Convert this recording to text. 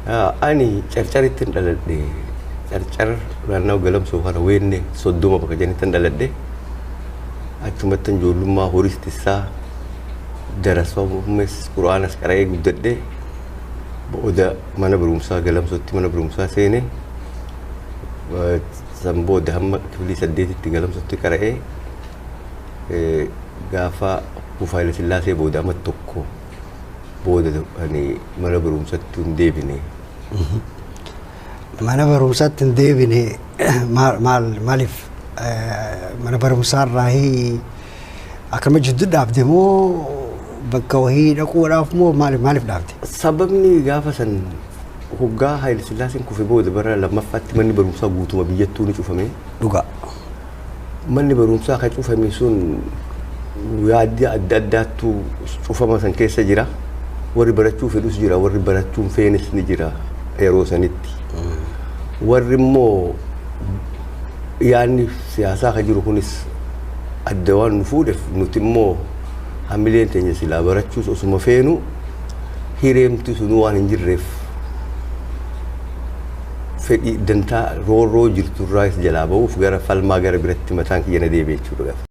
Ani carcaritti dhaladhe carcar naannoo galamsoo kana weenne soddoma bakka janitti dhaladhe achumatti ijoollummaa horistisaa darasoomes quraanas qara'ee guddadhe booda mana barumsaa galamsootti mana barumsaa seene san booda hamma kifilii 8tti galamsootti qara'ee gaafa Bufaayila Sillaasee booda amma tokko booda ani mana barumsaatti hin deebine. Mana barumsaatti hin deebine maaliif mana barumsaarraa akkama jiddu dhaabde moo bakka wahii dhaquudhaaf moo maaliif dhaabde? Sababni gaafa san hoggaa Haayile Sillaaseen kufe booda bara lammaffaatti manni barumsaa guutuma biyyattuu ni cufame. Dhugaa. Manni barumsaa kan cufame sun yaaddi adda addaattu cufama san keessa jira. Warri barachuu fedhus jira, warri barachuun feenes ni jira yeroo sanitti. Warri immoo yaadni siyaasaa kan jiru kunis adda waan nu fuudheef nuti immoo hamileen teenya silaa barachuus osuma feenu hireemti sunuu waan hin jirreef fedhii dantaa roorroo jirturraa jalaa ba'uuf gara falmaa gara biratti mataan kiyya na deebi'e jechuudha.